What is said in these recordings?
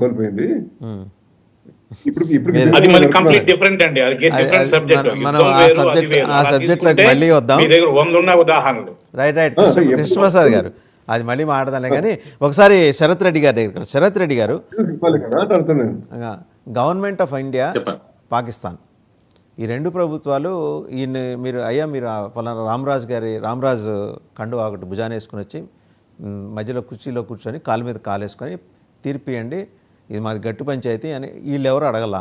కోల్పోయింది. ఉమ్. ఇప్పుడు ఇప్పుడు మీరు అది మళ్ళీ కంప్లీట్ జరుపుతున్నారు. డిఫరెంట్ అండి. అది డిఫరెంట్ సబ్జెక్ట్. మనం యుద్ధం ఆ వేరు, అది సబ్జెక్ట్ వేరు. ఆ అలా సబ్జెక్ట్లోకి తీసుకుంటే మళ్ళీ వద్దాం. మీ దగ్గర 100 ఉన్న ఉదాహరణలు. రైట్ రైట్ అంటే ఎప్పుడు కృష్ణప్రసాద్ గారు అది మళ్ళీ మాట్లాడాలి కానీ ఒకసారి శరత్ రెడ్డి గారి దగ్గర శరత్ రెడ్డి గారు చెప్పాలి కదా అంటే అడుగుతున్నాను. గవర్నమెంట్ ఆఫ్ ఇండియా చెప్పండి. పాకిస్తాన్ ఈ రెండు ప్రభుత్వాలు ఈయన మీరు మీరు ఆ పలానా రామరాజ్ కండు ఒకటి భుజాన్ని వేసుకుని వచ్చి మధ్యలో కుర్చీలో కూర్చొని కాలు మీద కాలేసుకొని తీర్పు ఇవ్వండి, ఇది మాది గట్టు పంచాయతీ అని వీళ్ళు ఎవరు అడగల.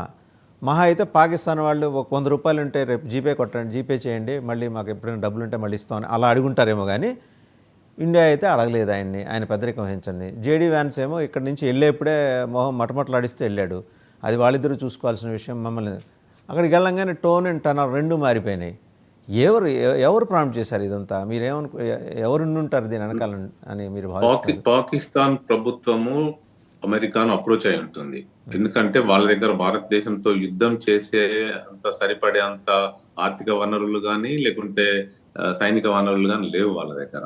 మహా అయితే పాకిస్తాన్ వాళ్ళు ఒక 100 రూపాయలు ఉంటే రేపు జీపే చేయండి, మళ్ళీ మాకు ఎప్పుడైనా డబ్బులు ఉంటే మళ్ళీ ఇస్తామని అలా అడుగుంటారేమో కానీ ఇండియా అయితే అడగలేదు ఆయన పెద్దరికం వహించండి. జేడీ వ్యాన్స్ ఏమో ఇక్కడి నుంచి వెళ్ళేప్పుడే మొహం మటమటలాడిస్తూ వెళ్ళాడు. అది వాళ్ళిద్దరూ చూసుకోవాల్సిన విషయం. మమ్మల్ని అక్కడికి వెళ్ళంగానే టోన్ అండ్ టనర్ రెండు మారిపోయినాయి. ఎవరు ప్రాంప్ట్ చేశారు ఇదంతా? ఎవరు ఉంటారు దీని వెనకాల అని మీరు భావిస్తారు? పాకిస్తాన్ ప్రభుత్వము అమెరికాను అప్రోచ్ అయి ఉంటుంది. ఎందుకంటే వాళ్ళ దగ్గర భారతదేశంతో యుద్ధం చేసే అంత సరిపడే అంత ఆర్థిక వనరులు కానీ లేకుంటే సైనిక వనరులు కానీ లేవు వాళ్ళ దగ్గర.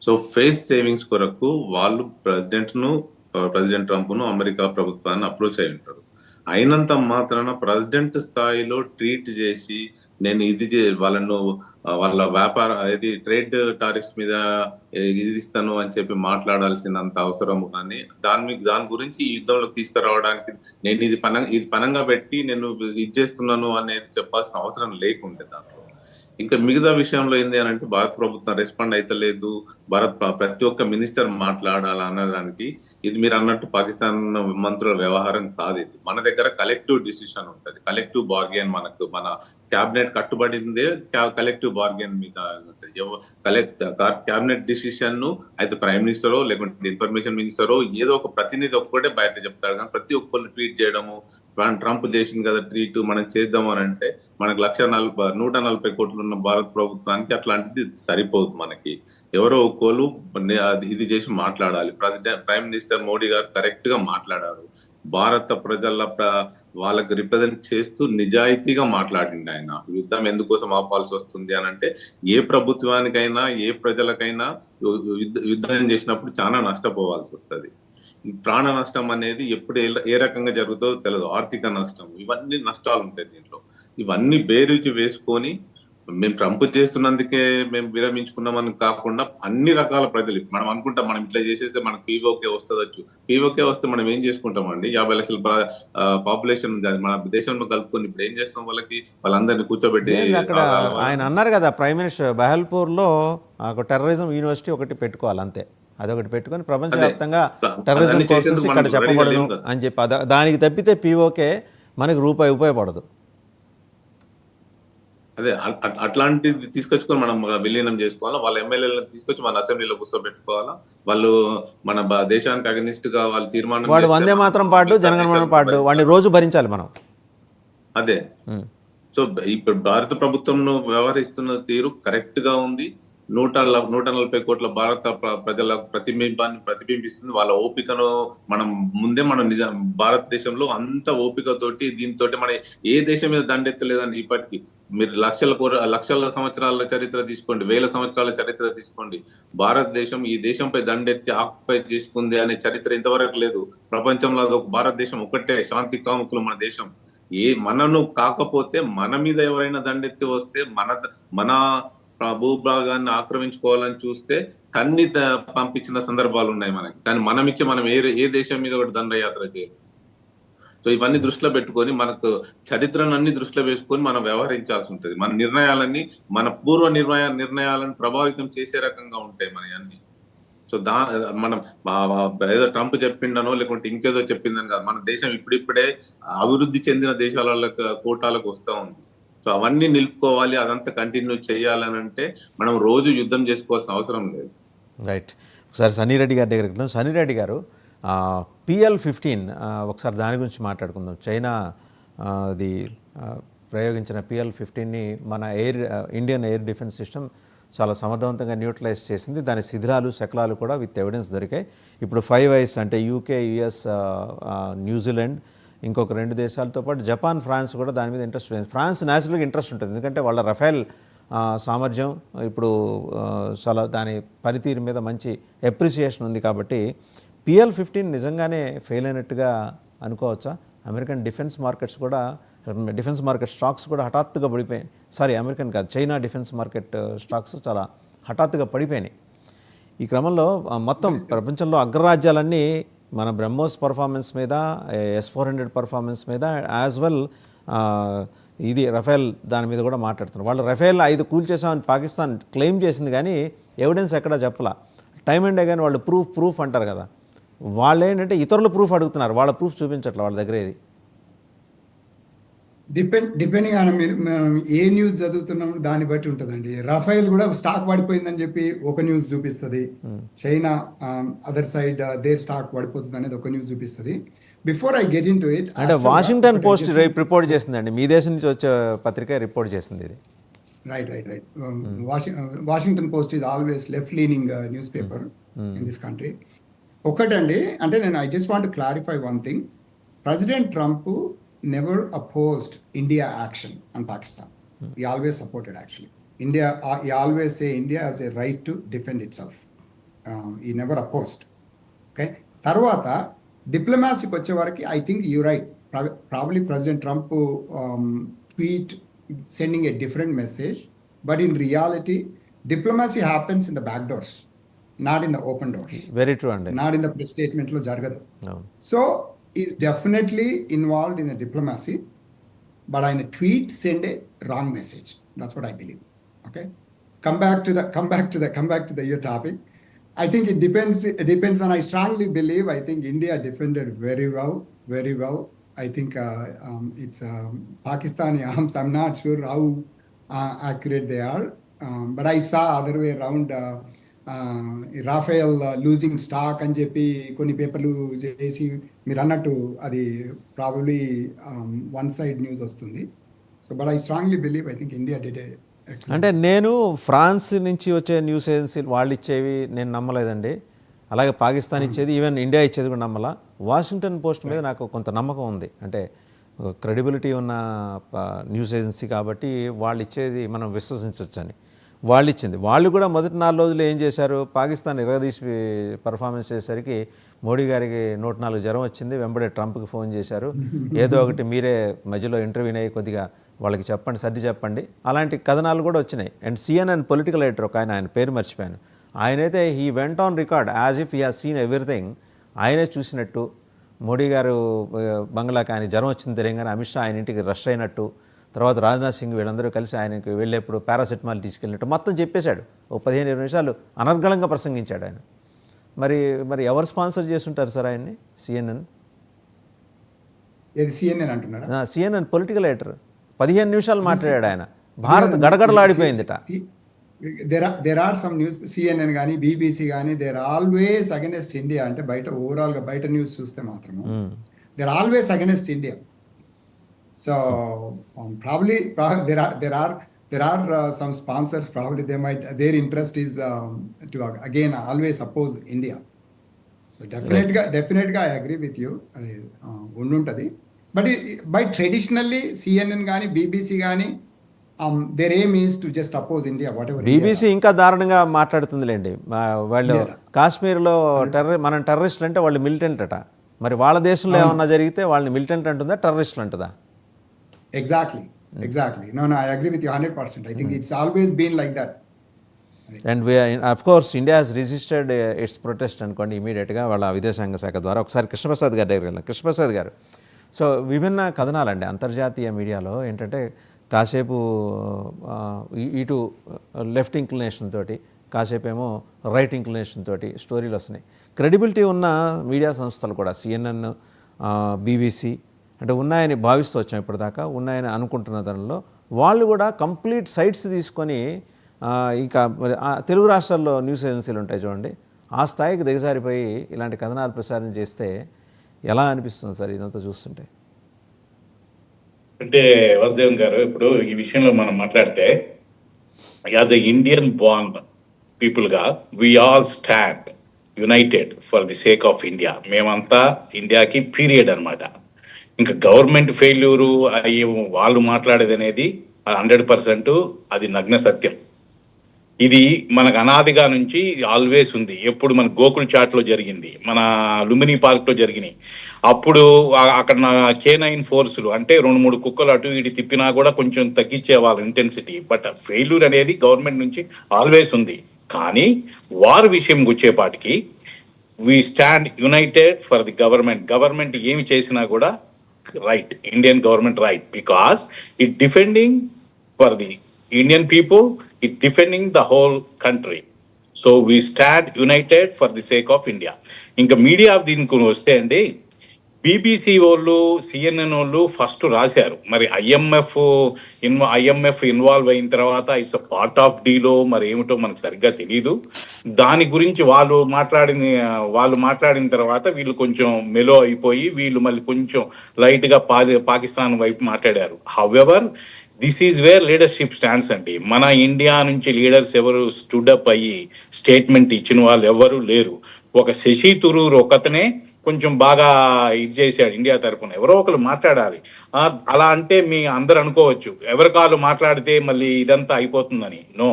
సో ఫేస్ సేవింగ్స్ కొరకు వాళ్ళు ప్రెసిడెంట్ ట్రంప్ ను అమెరికా ప్రభుత్వాన్ని అప్రోచ్ అయి ఉంటారు. అయినంత మాత్రాన ప్రెసిడెంట్ స్థాయిలో ట్రీట్ చేసి నేను వాళ్ళ వ్యాపార ట్రేడ్ టారిఫ్స్ మీద ఇది ఇస్తాను అని చెప్పి మాట్లాడాల్సినంత అవసరం కానీ దాని గురించి ఈ యుద్ధంలో తీసుకురావడానికి నేను ఇది పనంగా పెట్టి నేను ఇది చేస్తున్నాను అనేది చెప్పాల్సిన అవసరం లేకుండే దాంట్లో. ఇంకా మిగతా విషయంలో ఏంది అని అంటే భారత ప్రభుత్వం రెస్పాండ్ అయితలేదు, ప్రతి ఒక్క మినిస్టర్ మాట్లాడాలి అనడానికి ఇది మీరు అన్నట్టు పాకిస్తాన్ మంత్రుల వ్యవహారం కాదు. ఇది మన దగ్గర కలెక్టివ్ డిసిషన్ ఉంటుంది, కలెక్టివ్ బార్గెన్. మన క్యాబినెట్ కట్టుబడిందే కలెక్టివ్ బార్గెన్ మీద ఉంటుంది. క్యాబినెట్ డిసిషన్ ను అయితే ప్రైమ్ మినిస్టరో లేకుంటే ఇన్ఫర్మేషన్ మినిస్టరో ఏదో ఒక ప్రతినిధి ఒక్కటే బయట చెప్తాడు. కానీ ప్రతి ఒక్కరు ట్వీట్ చేయడము, ట్రంప్ చేసింది కదా ట్రీట్ మనం చేద్దాం అని అంటే మనకు 140 కోట్లు ఉన్న భారత ప్రభుత్వానికి అట్లాంటిది సరిపోదు. మనకి ఎవరో ఒక్కోళ్ళు ఇది చేసి మాట్లాడాలి. ప్రైమ్ మినిస్టర్ మోడీ గారు కరెక్ట్ గా మాట్లాడారు. భారత ప్రజల వాళ్ళకి రిప్రజెంట్ చేస్తూ నిజాయితీగా మాట్లాడింది ఆయన. యుద్ధం ఎందుకోసం ఆపాల్సి వస్తుంది అని అంటే ఏ ప్రభుత్వానికైనా ఏ ప్రజలకైనా యుద్ధం చేసినప్పుడు చాలా నష్టపోవాల్సి వస్తుంది. ప్రాణ నష్టం అనేది ఎప్పుడు ఏ రకంగా జరుగుతుందో తెలియదు. ఆర్థిక నష్టం, ఇవన్నీ నష్టాలు ఉంటాయి దీంట్లో. ఇవన్నీ బేరీజు వేసుకొని మేము ట్రంప్ చేస్తున్నందుకే మేము విరమించుకున్నామని కాకుండా అన్ని రకాల ప్రజలు మనం అనుకుంటాం మనం ఇట్లా చేసేస్తే మనకు పీఓకే వస్తుందచ్చు. పీఓకే వస్తే మనం ఏం చేసుకుంటామండి? 50 లక్షల పాపులేషన్ మన దేశంలో కలుపుకొని ఇప్పుడు ఏం చేస్తాం? వాళ్ళందరినీ కూర్చోబెట్టి అక్కడ ఆయన అన్నారు కదా ప్రైమ్ మినిస్టర్ బహల్పూర్లో ఒక టెర్రరిజం యూనివర్సిటీ ఒకటి పెట్టుకోవాలి అంతే. అదొకటి పెట్టుకొని ప్రపంచవ్యాప్తంగా టెర్రరిజం కోర్సెస్ ఇక్కడ చెప్పబడదు అని చెప్పి దానికి తప్పితే పీఓకే మనకి రూపాయి ఉపయోగపడదు. అదే అట్లాంటిది తీసుకొచ్చుకొని మనం విలీనం చేసుకోవాలా, వాళ్ళ ఎమ్మెల్యేలను తీసుకొచ్చి మన అసెంబ్లీలో కూర్చోబెట్టుకోవాలా. వాళ్ళు మన దేశానికి అగనిస్ట్ గా వాళ్ళు తీర్మానం వాడు వందే మాత్రం పాడు జనగణమన పాడు వాడిని రోజు భరించాలి మనం. అదే సో ఇప్పుడు భారత ప్రభుత్వం వ్యవహరిస్తున్న తీరు కరెక్ట్ గా ఉంది. 140 కోట్ల భారత ప్రజల ప్రతిబింబిస్తుంది. వాళ్ళ ఓపికను మనం భారతదేశంలో అంత ఓపికతోటి దీంతో మన ఏ దేశం మీద దండెత్తలేదని ఇప్పటికీ. మీరు లక్షల సంవత్సరాల చరిత్ర తీసుకోండి, 1000 సంవత్సరాల చరిత్ర తీసుకోండి, భారతదేశం ఈ దేశంపై దండెత్తి ఆక్యుపై చేసుకుంది అనే చరిత్ర ఇంతవరకు లేదు ప్రపంచంలో. భారతదేశం ఒకటే శాంతి కాముకులు మన దేశం. మనను కాకపోతే మన మీద ఎవరైనా దండెత్తి వస్తే మన భూభాగాన్ని ఆక్రమించుకోవాలని చూస్తే తన్ని పంపించిన సందర్భాలు ఉన్నాయి మనకి. కానీ మనం ఏ దేశం మీద కూడా దండయాత్ర చేయాలి. సో ఇవన్నీ దృష్టిలో పెట్టుకొని మనకు చరిత్రను అన్ని దృష్టిలో వేసుకొని మనం వ్యవహరించాల్సి ఉంటుంది. మన నిర్ణయాలన్నీ మన పూర్వ నిర్ణయాలను ప్రభావితం చేసే రకంగా ఉంటాయి మన అన్ని. సో మనం ఏదో ట్రంప్ చెప్పిండనో లేకుంటే ఇంకేదో చెప్పిందని కాదు. మన దేశం ఇప్పుడిప్పుడే అభివృద్ధి చెందిన దేశాల కోటాలకు వస్తూ ఉంది. సో అవన్నీ నిలుపుకోవాలి, అదంతా కంటిన్యూ చేయాలని అంటే మనం రోజు యుద్ధం చేసుకోవాల్సిన అవసరం లేదు. రైట్. ఒకసారి సన్నిరెడ్డి గారి దగ్గరికి సన్నిరెడ్డి గారు PL-15 ఒకసారి దాని గురించి మాట్లాడుకుందాం. చైనా అది ప్రయోగించిన PL-15ని మన ఇండియన్ ఎయిర్ డిఫెన్స్ సిస్టమ్ చాలా సమర్థవంతంగా న్యూట్రలైజ్ చేసింది. దాని శిథిలాలు శకలాలు కూడా విత్ ఎవిడెన్స్ దొరికాయి. ఇప్పుడు 5 eyes అంటే UK, US, న్యూజిలాండ్, ఇంకొక 2 దేశాలతో పాటు జపాన్, ఫ్రాన్స్ కూడా దాని మీద ఇంట్రెస్ట్ ఉంది. ఫ్రాన్స్ న్యాచురల్గా ఇంట్రెస్ట్ ఉంటుంది, ఎందుకంటే వాళ్ళ రఫేల్ సామర్థ్యం ఇప్పుడు చాలా దాని పనితీరు మీద మంచి అప్రిసియేషన్ ఉంది. కాబట్టి PL-15 నిజంగానే ఫెయిల్ అయినట్టుగా అనుకోవచ్చా? అమెరికన్ డిఫెన్స్ మార్కెట్ స్టాక్స్ కూడా హఠాత్తుగా పడిపోయాయి. అమెరికన్ కాదు, చైనా డిఫెన్స్ మార్కెట్ స్టాక్స్ చాలా హఠాత్తుగా పడిపోయినాయి. ఈ క్రమంలో మొత్తం ప్రపంచంలో అగ్రరాజ్యాలన్నీ మన బ్రహ్మోస్ పర్ఫార్మెన్స్ మీద, S-400 పర్ఫార్మెన్స్ మీద, యాజ్ వెల్ ఇది రఫేల్ దాని మీద కూడా మాట్లాడుతున్నారు. వాళ్ళు రఫేల్ 5 కూల్చేసామని పాకిస్తాన్ క్లెయిమ్ చేసింది, కానీ ఎవిడెన్స్ ఎక్కడా చెప్పలా. టైమ్ అండ్ అగైన్ వాళ్ళు ప్రూఫ్ అంటారు కదా, వాళ్ళు ఏంటంటే ఇతరులు ప్రూఫ్ అడుగుతున్నారు, వాళ్ళ ప్రూఫ్ చూపించట్ల వాళ్ళ దగ్గర ఏది. డిపెండింగ్ ఆన్ మనం ఏ న్యూస్ చదువుతున్నాం దాన్ని బట్టి ఉంటుందండి. రఫైల్ కూడా స్టాక్ పడిపోయిందని చెప్పి ఒక న్యూస్ చూపిస్తుంది, China other side their stock పడిపోతుంది అనేది ఒక న్యూస్ చూపిస్తుంది. Before I get into it, అంటే వాషింగ్టన్ పోస్ట్ రిపోర్ట్ చేసిందండి, మీ దేశం నుంచి వచ్చే పత్రిక రిపోర్ట్ చేసింది ఇది. Right. Washington Post is always left leaning newspaper in this country. ఒకటండి, అంటే నేను I just want to clarify one thing. President Trump never opposed India action on Pakistan. He always supported actually. He always say India has a right to defend itself. He never opposed. Okay. Tarvata, diplomacy koche varaki, I think you're right. Probably President Trump tweet sending a different message. But in reality, diplomacy happens in the back doors, not in the open doors. Very true. And not in the press statement lo jaragadu. No. So, is definitely involved in the diplomacy, but in a tweet send a wrong message. That's what I believe. Okay, come back to your topic. I think it depends on. I strongly believe. I think India defended very well. I think it's Pakistani arms. I'm not sure how accurate they are, but I saw other way around. Raphael losing stock అని చెప్పి కొన్ని పేపర్లు చేసి మీరు అన్నట్టు అది probably one side news వస్తుంది. So but I strongly believe I think India did. అంటే నేను ఫ్రాన్స్ నుంచి వచ్చే న్యూస్ ఏజెన్సీలు వాళ్ళు ఇచ్చేవి నేను నమ్మలేదండి, అలాగే పాకిస్తాన్ ఇచ్చేది, ఈవెన్ ఇండియా ఇచ్చేది కూడా నమ్మలా. వాషింగ్టన్ పోస్ట్ మీద నాకు కొంత నమ్మకం ఉంది, అంటే క్రెడిబిలిటీ ఉన్న న్యూస్ ఏజెన్సీ కాబట్టి వాళ్ళు ఇచ్చేది మనం విశ్వసించవచ్చని. వాళ్ళు ఇచ్చింది. వాళ్ళు కూడా మొదటి 4 రోజులు ఏం చేశారు, పాకిస్తాన్ ఇరగదీసి పర్ఫార్మెన్స్ చేసేసరికి మోడీ గారికి 104 జ్వరం వచ్చింది, వెంబడే ట్రంప్కి ఫోన్ చేశారు, ఏదో ఒకటి మీరే మధ్యలో ఇంటర్వ్యూని అయ్యి కొద్దిగా వాళ్ళకి చెప్పండి, సర్ది చెప్పండి, అలాంటి కథనాలు కూడా వచ్చినాయి. అండ్ CNN పొలిటికల్ ఎడిటర్ ఒక ఆయన పేరు మర్చిపోయాను, ఆయనైతే he went on record as if he has seen everything. ఆయనే చూసినట్టు, మోడీ గారు బంగ్లాకి ఆయన జ్వరం వచ్చింది తెలియగానే అమిత్ షా ఆయన ఇంటికి రష్ అయినట్టు, తర్వాత రాజ్నాథ్ సింగ్ వీళ్ళందరూ కలిసి ఆయనకి వెళ్ళేప్పుడు పారాసెటమాల్ తీసుకెళ్ళినట్టు మొత్తం చెప్పేశాడు. 15-20 నిమిషాలు అనర్గళంగా ప్రసంగించాడు ఆయన. మరి ఎవరు స్పాన్సర్ చేస్తుంటారు సార్ ఆయన్ని? CNN అంటున్నారా? CNN పొలిటికల్ ఎడిటర్ 15 నిమిషాలు మాట్లాడాడు ఆయన. Bharat గడగడలాడిపోయిందిట. there are some news, CNN కానీ BBC కానీ they are always against India. అంటే బయట ఓవరాల్గా బయట న్యూస్ చూస్తే మాత్రము they are always against India. So probably there are some sponsors. Probably their interest is to again always oppose India. So definitely I agree with you. Unduntadi. But traditionally CNN gaani BBC gaani their aim is to just oppose India whatever. BBC ఇంకా దారుణంగా మాట్లాడుతుందిలేండి. వాళ్ళు కాశ్మీర్లో మనం టెర్రరిస్టులు అంటే వాళ్ళు militant అట. మరి వాళ్ళ దేశంలో ఏమన్నా జరిగితే వాళ్ళని మిలిటెంట్ అంటుందా, టెర్రరిస్టులు అంటుందా? Exactly. No, I agree with you 100%. I think it's always been like that. And of course India has resisted its protest అనుకోండి ఇమీడియట్గా వాళ్ళ విదేశాంగ శాఖ ద్వారా. ఒకసారి కృష్ణప్రసాద్ గారి దగ్గరికి వెళ్ళాం. కృష్ణప్రసాద్ గారు, సో విభిన్న కథనాలండి అంతర్జాతీయ మీడియాలో ఏంటంటే కాసేపు ఇటు లెఫ్ట్ ఇంక్లినేషన్ తోటి, కాసేపు ఏమో రైట్ ఇంక్లినేషన్ తోటి స్టోరీలు వస్తున్నాయి. క్రెడిబిలిటీ ఉన్న మీడియా సంస్థలు కూడా CNN, BBC అంటే ఉన్నాయని భావిస్తూ వచ్చాం, ఇప్పటిదాకా ఉన్నాయని అనుకుంటున్న దానిలో వాళ్ళు కూడా కంప్లీట్ సైట్స్ తీసుకొని ఇంకా తెలుగు రాష్ట్రాల్లో న్యూస్ ఏజెన్సీలు ఉంటాయి చూడండి, ఆ స్థాయికి దిగజారిపోయి ఇలాంటి కథనాలు ప్రసారం చేస్తే ఎలా అనిపిస్తుంది సార్ ఇదంతా చూస్తుంటే? అంటే వాసుదేవన్ గారు, ఇప్పుడు ఈ విషయంలో మనం మాట్లాడితే as a Indian born people గా we all stand united for the sake of India. మేమంతా ఇండియాకి పీరియడ్ అన్నమాట. ఇంకా గవర్నమెంట్ ఫెయిల్యూరు అయ్యి వాళ్ళు మాట్లాడేది అనేది 100% అది నగ్న సత్యం. ఇది మనకు అనాదిగా నుంచి ఆల్వేస్ ఉంది. ఎప్పుడు మన గోకుల్ చాట్లో జరిగింది, మన లుంబిని పార్క్ లో జరిగినాయి. అప్పుడు అక్కడ నా K9 ఫోర్సులు అంటే 2-3 కుక్కలు అటు ఇటు తిప్పినా కూడా కొంచెం తగ్గించేవాళ్ళు ఇంటెన్సిటీ. బట్ ఫెయిల్యూర్ అనేది గవర్నమెంట్ నుంచి ఆల్వేస్ ఉంది. కానీ వార్ విషయం వచ్చేపాటికి we stand united for the government. Government ఏమి చేసినా కూడా right, Indian government right, because it defending for the Indian people, it defending the whole country. So we stand united for the sake of India. ఇంకా media దీనికి వస్తే అండి, BBC వాళ్ళు, CNN వాళ్ళు first రాశారు. మరి ఐఎంఎఫ్ ఇన్వాల్వ్ అయిన తర్వాత ఇట్స్ అ పార్ట్ ఆఫ్ డీలో మరి ఏమిటో మనకు సరిగ్గా తెలియదు. దాని గురించి వాళ్ళు మాట్లాడిన తర్వాత వీళ్ళు కొంచెం మెలో అయిపోయి వీళ్ళు మళ్ళీ కొంచెం లైట్గా పాకిస్తాన్ వైపు మాట్లాడారు. However this is where leadership stands అండి. మన ఇండియా నుంచి లీడర్స్ ఎవరు స్టూడప్ అయ్యి స్టేట్మెంట్ ఇచ్చిన వాళ్ళు ఎవరు లేరు. ఒక శశి థరూర్ ఒకతనే కొంచెం బాగా ఇది చేశాడు ఇండియా తరఫున. ఎవరో ఒకరు మాట్లాడాలి. అలా అంటే మీ అందరు అనుకోవచ్చు ఎవరి కాళ్ళు మాట్లాడితే మళ్ళీ ఇదంతా అయిపోతుందని. నో,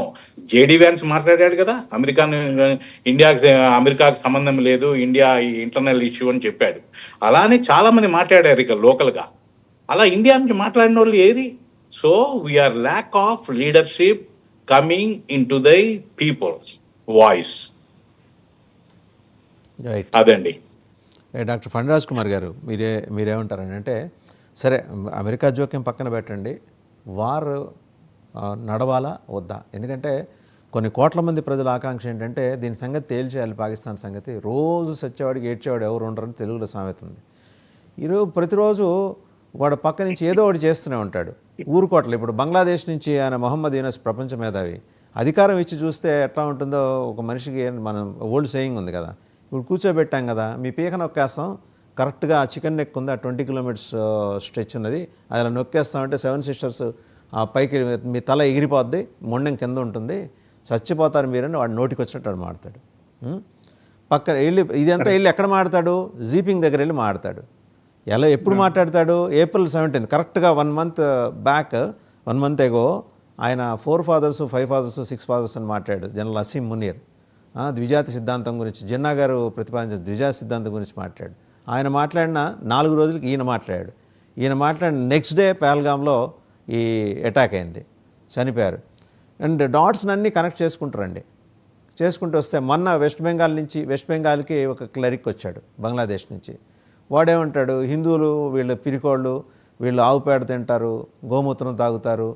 జేడీ వ్యాన్స్ మాట్లాడాడు కదా, అమెరికాకి సంబంధం లేదు, ఇండియా ఇంటర్నల్ ఇష్యూ అని చెప్పాడు. అలానే చాలా మంది మాట్లాడారు ఇక లోకల్గా. అలా ఇండియా నుంచి మాట్లాడిన వాళ్ళు ఏది? So we are lack of leadership coming into the people's voice. Right. అదండి. డాక్టర్ ఫణిరాజ్ కుమార్ గారు, మీరేమంటారని అంటే, సరే అమెరికా జోక్యం పక్కన పెట్టండి, వార్ నడవాలా వద్దా? ఎందుకంటే కొన్ని కోట్ల మంది ప్రజల ఆకాంక్ష ఏంటంటే దీని సంగతి తేల్చేయాలి, పాకిస్తాన్ సంగతి. రోజు సచ్చేవాడికి ఏడ్చేవాడు ఎవరు ఉండరని తెలుగులో సామెత ఉంది. ప్రతిరోజు వాడు పక్క నుంచి ఏదో ఒకటి చేస్తూనే ఉంటాడు. ఊరుకోవట్లేదు. ఇప్పుడు బంగ్లాదేశ్ నుంచి ఆయన మొహమ్మద్ యూనస్ ప్రపంచ మేధావి, అధికారం ఇచ్చి చూస్తే ఎట్లా ఉంటుందో ఒక మనిషికి మనం ఓల్డ్ సేయింగ్ ఉంది కదా, ఇప్పుడు కూర్చోబెట్టాం కదా, మీ పీక నొక్కేస్తాం, కరెక్ట్గా ఆ చికెన్ నెక్ ఉంది, ఆ 20 కిలోమీటర్స్ స్ట్రెచ్ ఉన్నది, అది అలా నొక్కేస్తామంటే 7 సిస్టర్స్ ఆ పైకి మీ తల ఎగిరిపోద్ది, మొండెం కింద ఉంటుంది, చచ్చిపోతారు మీరని వాడు నోటికి వచ్చినట్టు వాడు మాడతాడు. పక్కన ఇదంతా వెళ్ళి ఎక్కడ మాడతాడు? జీపింగ్ దగ్గర వెళ్ళి మాడతాడు. ఎప్పుడు మాట్లాడతాడు? April 17 కరెక్ట్గా 1 month బ్యాక్, 1 month ఎగో ఆయన 4 fathers 5 fathers 6 fathers అని మాట్లాడాడు. జనరల్ అసీం మునీర్ ద్విజాతి సిద్ధాంతం గురించి, జిన్నా గారు ప్రతిపాదించిన ద్విజాతి సిద్ధాంతం గురించి మాట్లాడు. ఆయన మాట్లాడిన 4 రోజులకి ఈయన మాట్లాడాడు. ఈయన మాట్లాడిన నెక్స్ట్ డే పహల్గామ్లో ఈ అటాక్ అయింది, చనిపోయారు. అండ్ డాట్స్ని అన్నీ కనెక్ట్ చేసుకుంటారండి. చేసుకుంటూ వస్తే మొన్న వెస్ట్ బెంగాల్కి ఒక క్లరిక్ వచ్చాడు బంగ్లాదేశ్ నుంచి. వాడేమంటాడు, హిందువులు వీళ్ళు పిరికోళ్ళు, వీళ్ళు ఆవు పేడ తింటారు, గోమూత్రం తాగుతారు,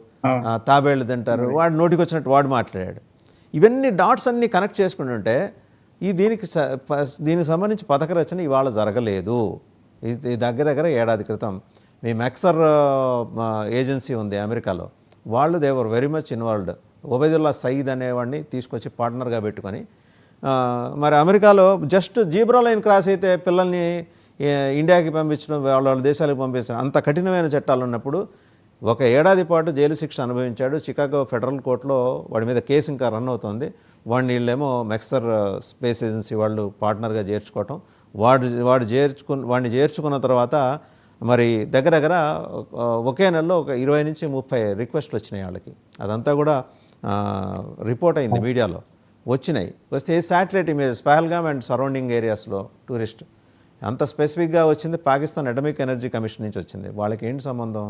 తాబేళ్ళు తింటారు, వాడు నోటికి వచ్చినట్టు వాడు మాట్లాడాడు. ఇవన్నీ డాట్స్ అన్నీ కనెక్ట్ చేసుకుంటుంటే దీనికి సంబంధించి పథక రచన ఇవాళ జరగలేదు. ఇది దగ్గర ఏడాది క్రితం మీ మెక్సర్ ఏజెన్సీ ఉంది అమెరికాలో, వాళ్ళు they were very much involved. Obaidullah Sayeed అనేవాడిని తీసుకొచ్చి పార్ట్నర్గా పెట్టుకొని, మరి అమెరికాలో జస్ట్ జీబ్రా లైన్ క్రాస్ అయితే పిల్లల్ని ఇండియాకి పంపించడం, వాళ్ళ దేశాలకు పంపించడం, అంత కఠినమైన చట్టాలు ఉన్నప్పుడు 1 ఏడాది పాటు జైలు శిక్ష అనుభవించాడు. చికాగో ఫెడరల్ కోర్టులో వాడి మీద కేసు ఇంకా రన్ అవుతుంది. వాడిని వీళ్ళేమో మెక్సర్ స్పేస్ ఏజెన్సీ వాళ్ళు పార్ట్నర్గా చేర్చుకోవటం, వాడిని చేర్చుకున్న తర్వాత మరి దగ్గర ఒకే నెలలో ఒక 20 నుంచి 30 రిక్వెస్ట్లు వచ్చినాయి వాళ్ళకి. అదంతా కూడా రిపోర్ట్ అయింది, మీడియాలో వస్తే satellite images Pahalgam and surrounding ఏరియాస్లో టూరిస్ట్ అంత స్పెసిఫిక్గా వచ్చింది పాకిస్తాన్ అటమిక్ ఎనర్జీ కమిషన్ నుంచి వచ్చింది. వాళ్ళకి ఏంటి సంబంధం?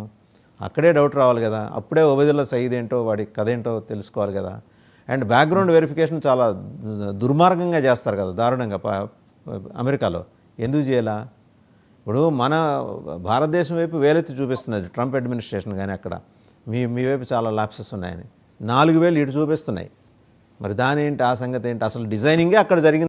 అక్కడే డౌట్ రావాలి కదా. అప్పుడే ఒబైదుల్లా సయీద్ ఏంటో వాడి కథ ఏంటో తెలుసుకోవాలి కదా. అండ్ బ్యాక్గ్రౌండ్ వెరిఫికేషన్ చాలా దుర్మార్గంగా చేస్తారు కదా, దారుణంగా అమెరికాలో. ఎందుకు చేయాలా? ఇప్పుడు మన భారతదేశం వైపు వేలెత్తి చూపిస్తున్నది ట్రంప్ అడ్మినిస్ట్రేషన్, కానీ అక్కడ మీ వైపు చాలా లాప్సెస్ ఉన్నాయని 4 వేలు ఇటు చూపిస్తున్నాయి. మరి దాని ఏంటి, ఆ సంగతి ఏంటి? అసలు డిజైనింగే అక్కడ జరిగింది.